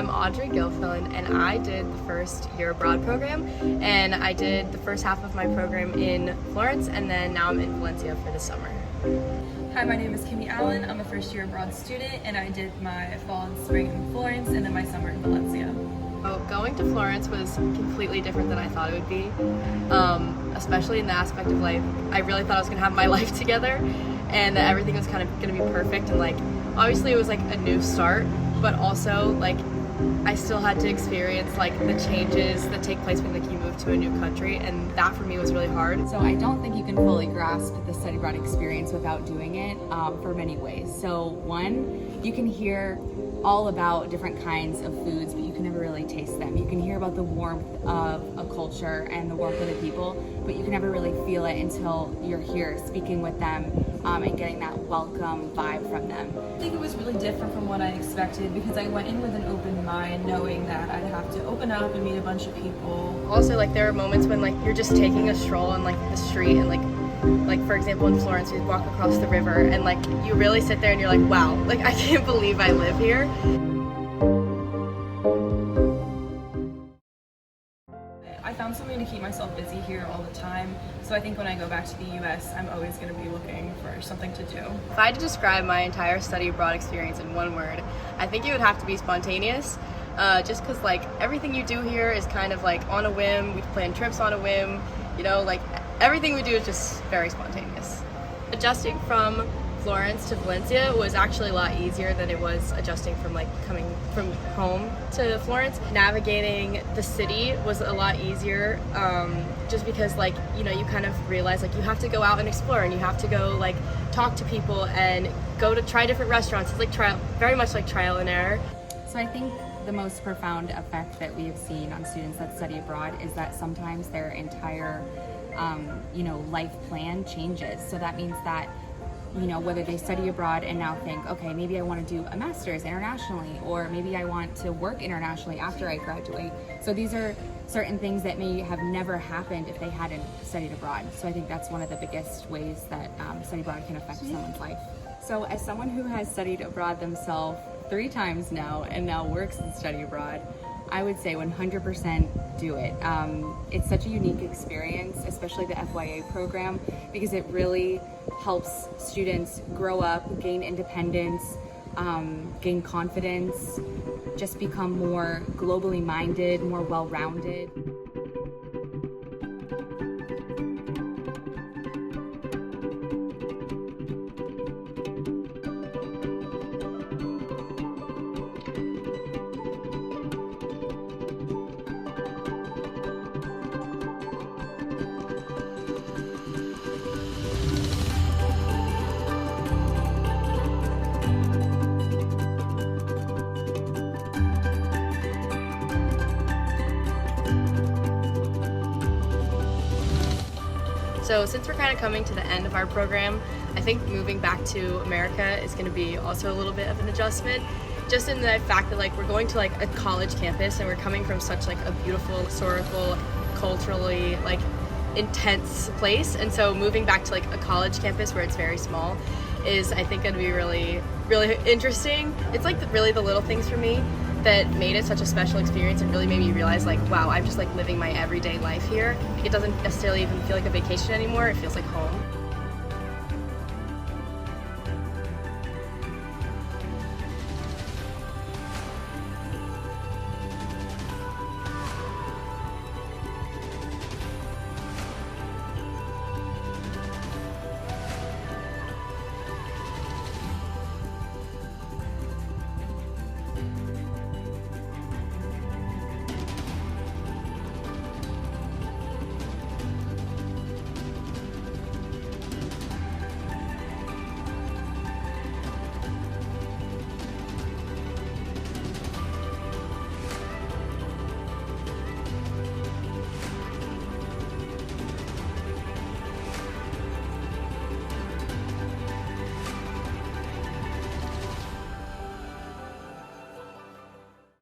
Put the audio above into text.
I'm Audrey Gilfillan, and I did the first year abroad program, and I did the first half of my program in Florence, and then now I'm in Valencia for the summer. Hi, my name is Kimmy Allen. I'm a first year abroad student, and I did my fall and spring in Florence and then my summer in Valencia. So going to Florence was completely different than I thought it would be, especially in the aspect of like, I really thought I was going to have my life together and that everything was kind of going to be perfect, and like obviously it was like a new start, but also like I still had to experience like the changes that take place when like you move to a new country, and that for me was really hard. So I don't think you can fully grasp the study abroad experience without doing it for many ways. So one, you can hear all about different kinds of foods, but you can never really taste them. You can hear about the warmth of a culture and the warmth of the people, but you can never really feel it until you're here speaking with them and getting that welcome vibe from them. I think it was really different from what I expected because I went in with an open mind, knowing that I'd have to open up and meet a bunch of people. Also, like there are moments when like you're just taking a stroll on like the street, and like for example in Florence, you walk across the river and like you really sit there and you're like, wow, like I can't believe I live here. I found something to keep myself busy here all the time, so I think when I go back to the US, I'm always going to be looking for something to do. If I had to describe my entire study abroad experience in one word, I think it would have to be spontaneous. Just because like everything you do here is kind of like on a whim. We plan trips on a whim, you know, like everything we do is just very spontaneous. Adjusting from Florence to Valencia was actually a lot easier than it was adjusting from like coming from home to Florence. Navigating the city was a lot easier, just because like, you know, you kind of realize like you have to go out and explore, and you have to go like talk to people and go to try different restaurants. It's like very much like trial and error. So I think the most profound effect that we have seen on students that study abroad is that sometimes their entire life plan changes. So that means that, you know, whether they study abroad and now think, okay, maybe I want to do a master's internationally, or maybe I want to work internationally after I graduate. So these are certain things that may have never happened if they hadn't studied abroad. So I think that's one of the biggest ways that study abroad can affect someone's life. So as someone who has studied abroad themselves 3 times now and now works in study abroad, I would say 100% do it. It's such a unique experience, especially the FYA program, because it really helps students grow up, gain independence, gain confidence, just become more globally minded, more well-rounded. So since we're kind of coming to the end of our program, I think moving back to America is going to be also a little bit of an adjustment, just in the fact that like we're going to like a college campus and we're coming from such like a beautiful, historical, culturally like intense place, and so moving back to like a college campus where it's very small is I think going to be really, really interesting. It's like really the little things for me that made it such a special experience and really made me realize like, wow, I'm just like living my everyday life here. It doesn't necessarily even feel like a vacation anymore, it feels like home.